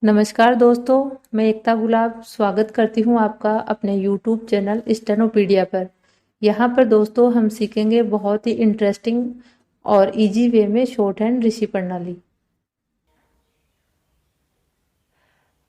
नमस्कार दोस्तों, मैं एकता गुलाब स्वागत करती हूँ आपका अपने YouTube चैनल स्टेनोपीडिया पर। यहाँ पर दोस्तों हम सीखेंगे बहुत ही इंटरेस्टिंग और इजी वे में शॉर्ट हैंड ऋषि प्रणाली।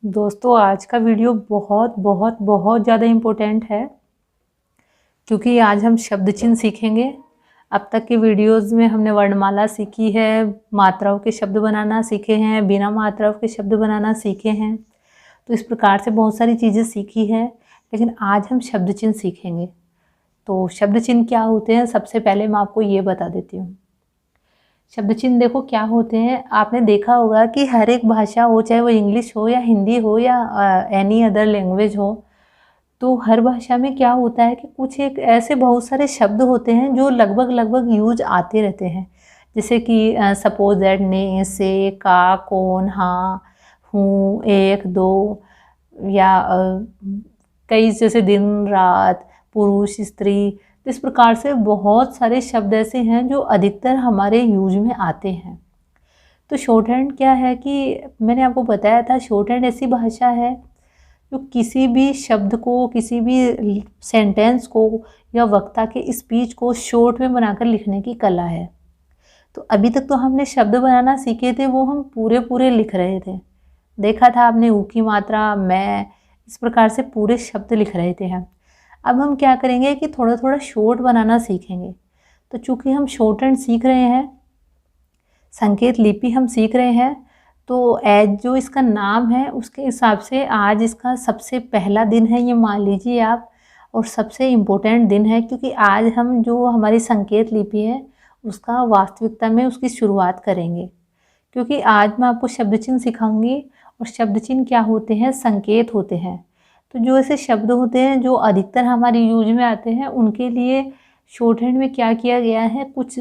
दोस्तों आज का वीडियो बहुत बहुत बहुत ज़्यादा इम्पोर्टेंट है क्योंकि आज हम शब्द चिन्ह सीखेंगे। अब तक के वीडियोस में हमने वर्णमाला सीखी है, मात्राओं के शब्द बनाना सीखे हैं, बिना मात्राओं के शब्द बनाना सीखे हैं। तो इस प्रकार से बहुत सारी चीज़ें सीखी हैं, लेकिन आज हम शब्द चिन्ह सीखेंगे। तो शब्द चिन्ह क्या होते हैं, सबसे पहले मैं आपको ये बता देती हूँ। शब्द चिन्ह देखो क्या होते हैं। आपने देखा होगा कि हर एक भाषा हो, चाहे वो इंग्लिश हो या हिंदी हो या एनी अदर लैंग्वेज हो, तो हर भाषा में क्या होता है कि कुछ एक ऐसे बहुत सारे शब्द होते हैं जो लगभग लगभग यूज आते रहते हैं। जैसे कि सपोज दैट, ने, से, का, कौन, हाँ, हूँ, एक, दो, या कई, जैसे दिन, रात, पुरुष, स्त्री। तो इस प्रकार से बहुत सारे शब्द ऐसे हैं जो अधिकतर हमारे यूज में आते हैं। तो शॉर्ट हैंड क्या है कि मैंने आपको बताया था, शॉर्ट हैंड ऐसी भाषा है जो किसी भी शब्द को, किसी भी सेंटेंस को या वक्ता के स्पीच को शॉर्ट में बनाकर लिखने की कला है। तो अभी तक तो हमने शब्द बनाना सीखे थे, वो हम पूरे पूरे लिख रहे थे। देखा था आपने, ऊ की मात्रा, मैं, इस प्रकार से पूरे शब्द लिख रहे थे हम। अब हम क्या करेंगे कि थोड़ा थोड़ा शॉर्ट बनाना सीखेंगे। तो चूंकि हम शॉर्ट हैंड सीख रहे हैं, संकेत लिपि हम सीख रहे हैं, तो एज जो इसका नाम है उसके हिसाब से आज इसका सबसे पहला दिन है, ये मान लीजिए आप, और सबसे इम्पोर्टेंट दिन है, क्योंकि आज हम जो हमारी संकेत लिपि है उसका वास्तविकता में उसकी शुरुआत करेंगे। क्योंकि आज मैं आपको शब्द चिन्ह सिखाऊंगी, और शब्द चिन्ह क्या होते हैं, संकेत होते हैं। तो जो ऐसे शब्द होते हैं जो अधिकतर हमारे यूज में आते हैं, उनके लिए शॉर्ट हैंड में क्या किया गया है, कुछ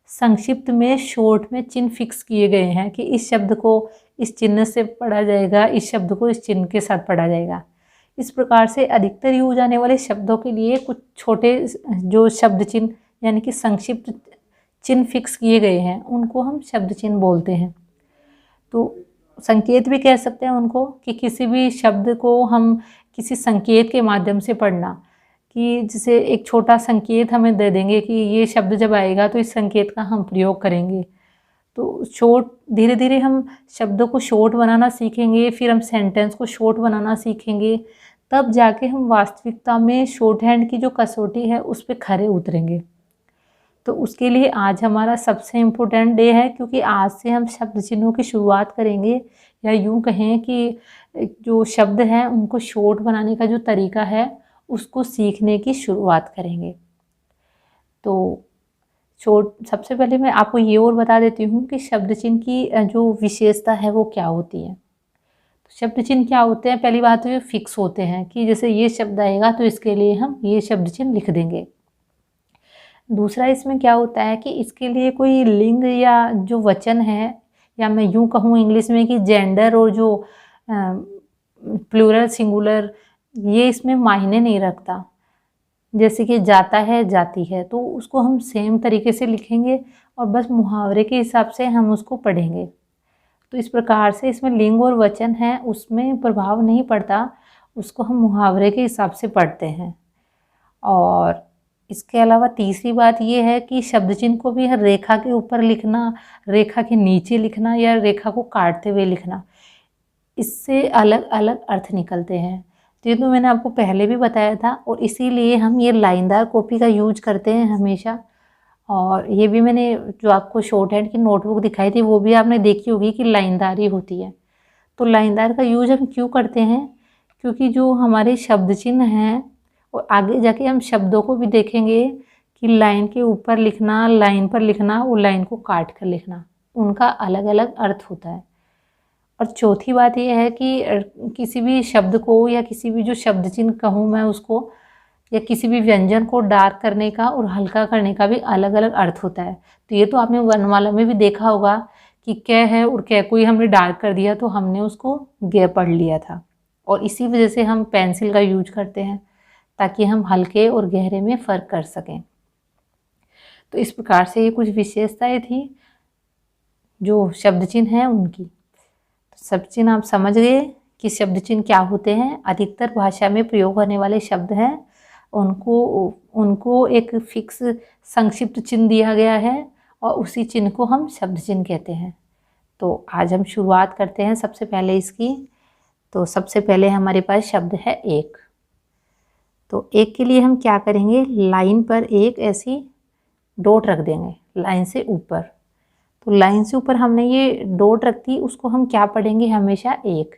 संक्षिप्त में शॉर्ट में चिन्ह फिक्स किए गए हैं कि इस शब्द को इस चिन्ह से पढ़ा जाएगा, इस शब्द को इस चिन्ह के साथ पढ़ा जाएगा। इस प्रकार से अधिकतर यूज आने वाले शब्दों के लिए कुछ छोटे जो शब्द चिन्ह यानी कि संक्षिप्त चिन्ह फिक्स किए गए हैं, उनको हम शब्द चिन्ह बोलते हैं। तो संकेत भी कह सकते हैं उनको, कि किसी भी शब्द को हम किसी संकेत के माध्यम से पढ़ना, कि जैसे एक छोटा संकेत हमें दे देंगे कि ये शब्द जब आएगा तो इस संकेत का हम प्रयोग करेंगे। तो शॉर्ट, धीरे धीरे हम शब्दों को शॉर्ट बनाना सीखेंगे, फिर हम सेंटेंस को शॉर्ट बनाना सीखेंगे, तब जाके हम वास्तविकता में शॉर्ट हैंड की जो कसौटी है उस पर खरे उतरेंगे। तो उसके लिए आज हमारा सबसे इम्पोर्टेंट डे है, क्योंकि आज से हम शब्द चिन्हों की शुरुआत करेंगे, या यूँ कहें कि जो शब्द हैं उनको शॉर्ट बनाने का जो तरीका है उसको सीखने की शुरुआत करेंगे। तो शॉर्ट, सबसे पहले मैं आपको ये और बता देती हूँ कि शब्द चिन्ह की जो विशेषता है वो क्या होती है। तो शब्द चिन्ह क्या होते हैं, पहली बात तो ये फिक्स होते हैं कि जैसे ये शब्द आएगा तो इसके लिए हम ये शब्द चिन्ह लिख देंगे। दूसरा इसमें क्या होता है कि इसके लिए कोई लिंग या जो वचन है, या मैं यूँ कहूँ इंग्लिश में कि जेंडर और जो प्लूरल सिंगुलर, ये इसमें मायने नहीं रखता। जैसे कि जाता है, जाती है, तो उसको हम सेम तरीके से लिखेंगे और बस मुहावरे के हिसाब से हम उसको पढ़ेंगे। तो इस प्रकार से इसमें लिंग और वचन है उसमें प्रभाव नहीं पड़ता, उसको हम मुहावरे के हिसाब से पढ़ते हैं। और इसके अलावा तीसरी बात ये है कि शब्द चिन्ह को भी रेखा के ऊपर लिखना, रेखा के नीचे लिखना, या रेखा को काटते हुए लिखना, इससे अलग अलग अर्थ निकलते हैं। ये तो मैंने आपको पहले भी बताया था, और इसीलिए हम ये लाइनदार कॉपी का यूज करते हैं हमेशा। और ये भी मैंने जो आपको शॉर्ट हैंड की नोटबुक दिखाई थी वो भी आपने देखी होगी कि लाइनदार ही होती है। तो लाइनदार का यूज हम क्यों करते हैं, क्योंकि जो हमारे शब्द चिन्ह हैं, और आगे जाके हम शब्दों को भी देखेंगे कि लाइन के ऊपर लिखना, लाइन पर लिखना और लाइन को काट कर लिखना, उनका अलग अलग अर्थ होता है। और चौथी बात यह है कि किसी भी शब्द को, या किसी भी जो शब्द चिन्ह कहूँ मैं उसको, या किसी भी व्यंजन को डार्क करने का और हल्का करने का भी अलग अलग अर्थ होता है। तो ये तो आपने वर्णमाला में भी देखा होगा कि कै है और कै को ही हमने डार्क कर दिया तो हमने उसको गे पढ़ लिया था। और इसी वजह से हम पेंसिल का यूज करते हैं ताकि हम हल्के और गहरे में फ़र्क कर सकें। तो इस प्रकार से ये कुछ विशेषताएं थी जो शब्द चिन्ह हैं उनकी। शब्द चिन्ह आप समझ गए कि शब्द चिन्ह क्या होते हैं। अधिकतर भाषा में प्रयोग होने वाले शब्द हैं, उनको एक फिक्स संक्षिप्त चिन्ह दिया गया है और उसी चिन्ह को हम शब्द चिन्ह कहते हैं। तो आज हम शुरुआत करते हैं सबसे पहले इसकी। तो सबसे पहले हमारे पास शब्द है एक। तो एक के लिए हम क्या करेंगे, लाइन पर एक ऐसी डॉट रख देंगे लाइन से ऊपर। तो लाइन से ऊपर हमने ये डॉट रख दी, उसको हम क्या पढ़ेंगे, हमेशा एक।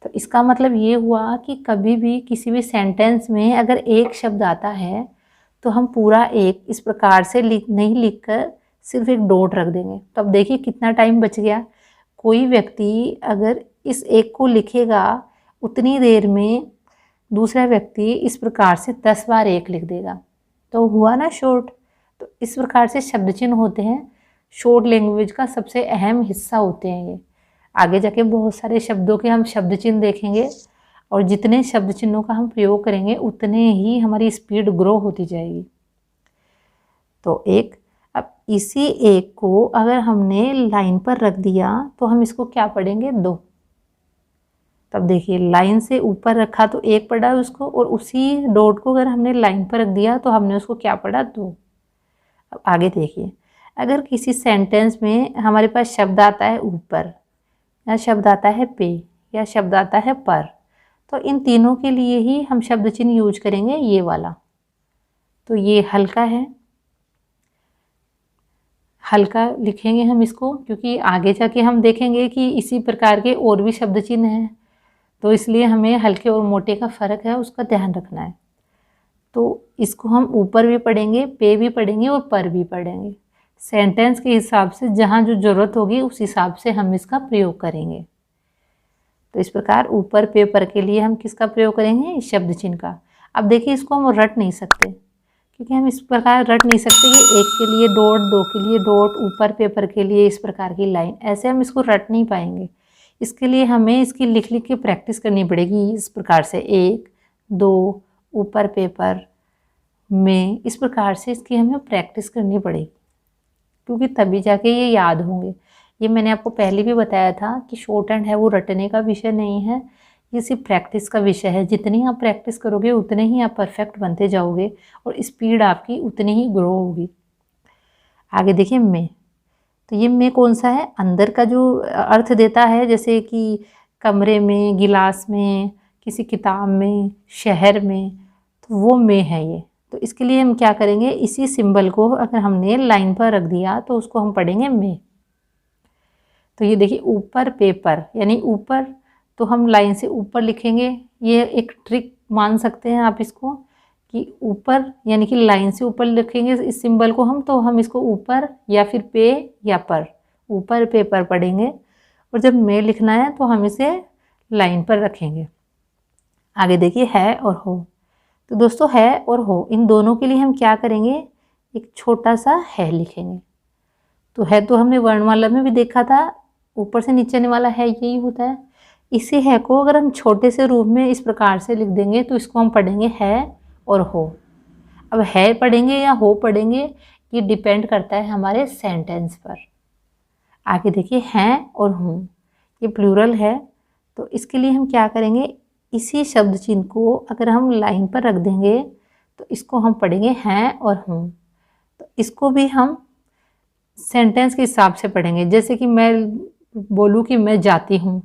तो इसका मतलब ये हुआ कि कभी भी किसी भी सेंटेंस में अगर एक शब्द आता है तो हम पूरा एक इस प्रकार से नहीं लिखकर सिर्फ एक डॉट रख देंगे। तो अब देखिए कितना टाइम बच गया। कोई व्यक्ति अगर इस एक को लिखेगा उतनी देर में दूसरा व्यक्ति इस प्रकार से 10 बार एक लिख देगा, तो हुआ ना शॉर्ट। तो इस प्रकार से शब्द चिन्ह होते हैं, शॉर्ट लैंग्वेज का सबसे अहम हिस्सा होते हैं ये। आगे जाके बहुत सारे शब्दों के हम शब्द चिन्ह देखेंगे और जितने शब्द चिन्हों का हम प्रयोग करेंगे उतने ही हमारी स्पीड ग्रो होती जाएगी। तो एक, अब इसी एक को अगर हमने लाइन पर रख दिया तो हम इसको क्या पढ़ेंगे, दो। तब देखिए लाइन से ऊपर रखा तो एक पढ़ा उसको, और उसी डॉट को अगर हमने लाइन पर रख दिया तो हमने उसको क्या पढ़ा, दो। अब आगे देखिए, अगर किसी सेंटेंस में हमारे पास शब्द आता है ऊपर, या शब्द आता है पे, या शब्द आता है पर, तो इन तीनों के लिए ही हम शब्द चिन्ह यूज करेंगे ये वाला। तो ये हल्का है, हल्का लिखेंगे हम इसको, क्योंकि आगे जाके हम देखेंगे कि इसी प्रकार के और भी शब्द चिन्ह हैं, तो इसलिए हमें हल्के और मोटे का फ़र्क है, उसका ध्यान रखना है। तो इसको हम ऊपर भी पढ़ेंगे, पे भी पढ़ेंगे और पर भी पढ़ेंगे। सेंटेंस के हिसाब से जहाँ जो ज़रूरत होगी उस हिसाब से हम इसका प्रयोग करेंगे। तो इस प्रकार ऊपर पे पर के लिए हम किसका प्रयोग करेंगे, इस शब्द चिन्ह का। अब देखिए इसको हम रट नहीं सकते, क्योंकि हम इस प्रकार रट नहीं सकते कि एक के लिए डॉट, दो के लिए डॉट, ऊपर पेपर के लिए इस प्रकार की लाइन, ऐसे हम इसको रट नहीं पाएंगे। इसके लिए हमें इसकी लिख लिख के प्रैक्टिस करनी पड़ेगी। इस प्रकार से एक, दो, ऊपर पेपर में, इस प्रकार से इसकी हमें प्रैक्टिस करनी पड़ेगी, क्योंकि तभी जाके ये याद होंगे। ये मैंने आपको पहले भी बताया था कि शॉर्ट हैंड है वो रटने का विषय नहीं है, ये सिर्फ प्रैक्टिस का विषय है। जितनी आप प्रैक्टिस करोगे उतने ही आप परफेक्ट बनते जाओगे और स्पीड आपकी उतनी ही ग्रो होगी। आगे देखिए मैं, तो ये में कौन सा है, अंदर का जो अर्थ देता है, जैसे कि कमरे में, गिलास में, किसी किताब में, शहर में, तो वो में है ये। तो इसके लिए हम क्या करेंगे, इसी सिंबल को अगर हमने लाइन पर रख दिया तो उसको हम पढ़ेंगे में। तो ये देखिए ऊपर पेपर, यानी ऊपर, तो हम लाइन से ऊपर लिखेंगे। ये एक ट्रिक मान सकते हैं आप इसको, कि ऊपर यानी कि लाइन से ऊपर लिखेंगे इस सिंबल को हम, तो हम इसको ऊपर या फिर पे या पर, ऊपर पेपर पढ़ेंगे, और जब में लिखना है तो हम इसे लाइन पर रखेंगे। आगे देखिए है और हो। तो दोस्तों है और हो, इन दोनों के लिए हम क्या करेंगे, एक छोटा सा है लिखेंगे। तो है तो हमने वर्णमाला में भी देखा था, ऊपर से नीचे आने वाला है यही होता है। इसी है को अगर हम छोटे से रूप में इस प्रकार से लिख देंगे तो इसको हम पढ़ेंगे है और हो। अब है पढ़ेंगे या हो पढ़ेंगे ये डिपेंड करता है हमारे सेंटेंस पर। आगे देखिए हैं और हूँ, ये प्लूरल है, तो इसके लिए हम क्या करेंगे, इसी शब्द चिन्ह को अगर हम लाइन पर रख देंगे तो इसको हम पढ़ेंगे हैं और हूँ। तो इसको भी हम सेंटेंस के हिसाब से पढ़ेंगे। जैसे कि मैं बोलूँ कि मैं जाती हूँ,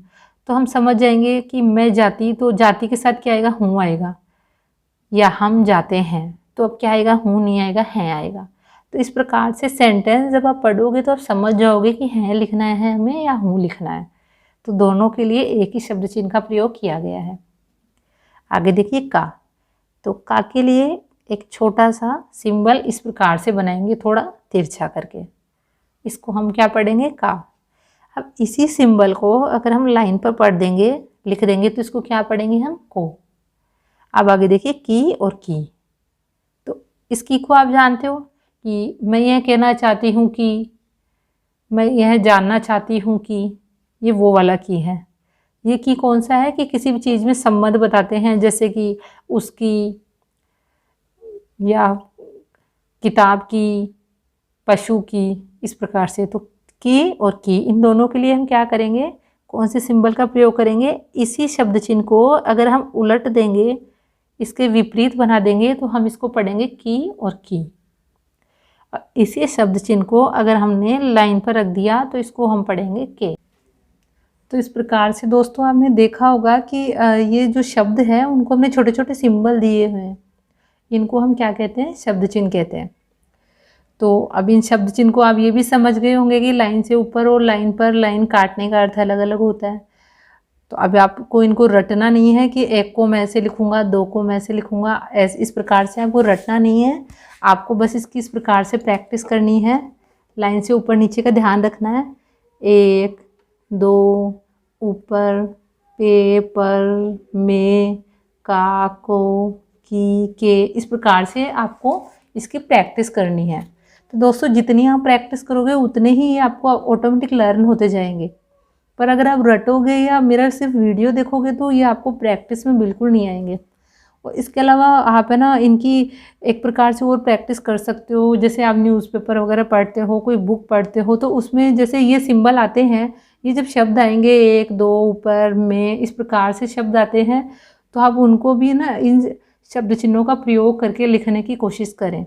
तो हम समझ जाएंगे कि मैं जाती, तो जाती के साथ क्या आएगा, हूँ आएगा। या हम जाते हैं, तो अब क्या आएगा, हूँ नहीं आएगा, हैं आएगा। तो इस प्रकार से सेंटेंस जब आप पढ़ोगे तो आप समझ जाओगे कि हैं लिखना है हमें या हूँ लिखना है। तो दोनों के लिए एक ही शब्द चिन्ह का प्रयोग किया गया है। आगे देखिए का, तो का के लिए एक छोटा सा सिंबल इस प्रकार से बनाएंगे, थोड़ा तिरछा करके, इसको हम क्या पढ़ेंगे, का। अब इसी सिंबल को अगर हम लाइन पर पढ़ देंगे, लिख देंगे, तो इसको क्या पढ़ेंगे हम, को। अब आगे देखिए की और की, तो इस की को आप जानते हो कि मैं यह कहना चाहती हूँ कि, मैं यह जानना चाहती हूँ कि, ये वो वाला की है। ये की कौन सा है कि किसी भी चीज़ में संबंध बताते हैं, जैसे कि उसकी, या किताब की, पशु की, इस प्रकार से। तो की और की, इन दोनों के लिए हम क्या करेंगे, कौन से सिंबल का प्रयोग करेंगे? इसी शब्द चिन्ह को अगर हम उलट देंगे, इसके विपरीत बना देंगे, तो हम इसको पढ़ेंगे की और की। इसी शब्द चिन्ह को अगर हमने लाइन पर रख दिया तो इसको हम पढ़ेंगे के। तो इस प्रकार से दोस्तों आपने देखा होगा कि ये जो शब्द है उनको हमने छोटे छोटे सिंबल दिए हुए हैं, इनको हम क्या कहते हैं? शब्द चिन्ह कहते हैं। तो अब इन शब्द चिन्ह को आप ये भी समझ गए होंगे कि लाइन से ऊपर और लाइन पर लाइन काटने का अर्थ अलग अलग होता है। तो अब आपको इनको रटना नहीं है कि एक को मैं ऐसे लिखूंगा, दो को मैं ऐसे लिखूंगा, इस प्रकार से आपको रटना नहीं है। आपको बस इसकी इस प्रकार से प्रैक्टिस करनी है। लाइन से ऊपर नीचे का ध्यान रखना है। 1 2 ऊपर, पे, पर, में, का, को, की, के, इस प्रकार से आपको इसकी प्रैक्टिस करनी है। तो दोस्तों जितनी आप प्रैक्टिस करोगे उतने ही ये आपको ऑटोमेटिक लर्न होते जाएंगे। पर अगर आप रटोगे या मेरा सिर्फ वीडियो देखोगे तो ये आपको प्रैक्टिस में बिल्कुल नहीं आएंगे। और इसके अलावा आप है ना इनकी एक प्रकार से और प्रैक्टिस कर सकते हो। जैसे आप न्यूज़पेपर वगैरह पढ़ते हो, कोई बुक पढ़ते हो, तो उसमें जैसे ये सिंबल आते हैं, ये जब शब्द आएंगे 1 2 ऊपर, में, इस प्रकार से शब्द आते हैं, तो आप उनको भी ना इन शब्द चिन्हों का प्रयोग करके लिखने की कोशिश करें।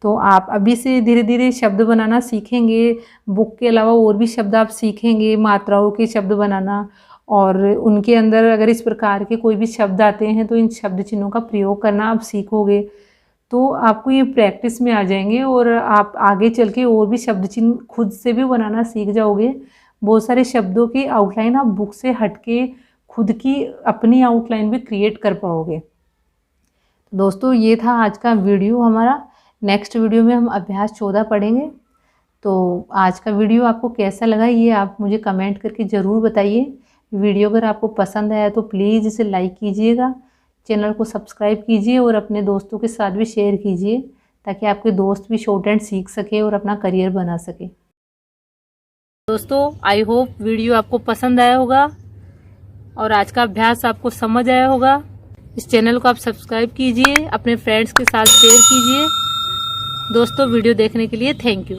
तो आप अभी से धीरे धीरे शब्द बनाना सीखेंगे। बुक के अलावा और भी शब्द आप सीखेंगे, मात्राओं के शब्द बनाना, और उनके अंदर अगर इस प्रकार के कोई भी शब्द आते हैं तो इन शब्द चिन्हों का प्रयोग करना आप सीखोगे, तो आपको ये प्रैक्टिस में आ जाएंगे और आप आगे चल के और भी शब्द चिन्ह खुद से भी बनाना सीख जाओगे। बहुत सारे शब्दों की आउटलाइन आप बुक से हटके खुद की अपनी आउटलाइन भी क्रिएट कर पाओगे। दोस्तों ये था आज का वीडियो हमारा। नेक्स्ट वीडियो में हम अभ्यास 14 पढ़ेंगे। तो आज का वीडियो आपको कैसा लगा ये आप मुझे कमेंट करके ज़रूर बताइए। वीडियो अगर आपको पसंद आया तो प्लीज़ इसे लाइक कीजिएगा, चैनल को सब्सक्राइब कीजिए और अपने दोस्तों के साथ भी शेयर कीजिए, ताकि आपके दोस्त भी शॉर्ट हैंड सीख सके और अपना करियर बना सके। दोस्तों आई होप वीडियो आपको पसंद आया होगा और आज का अभ्यास आपको समझ आया होगा। इस चैनल को आप सब्सक्राइब कीजिए, अपने फ्रेंड्स के साथ शेयर कीजिए। दोस्तों वीडियो देखने के लिए थैंक यू।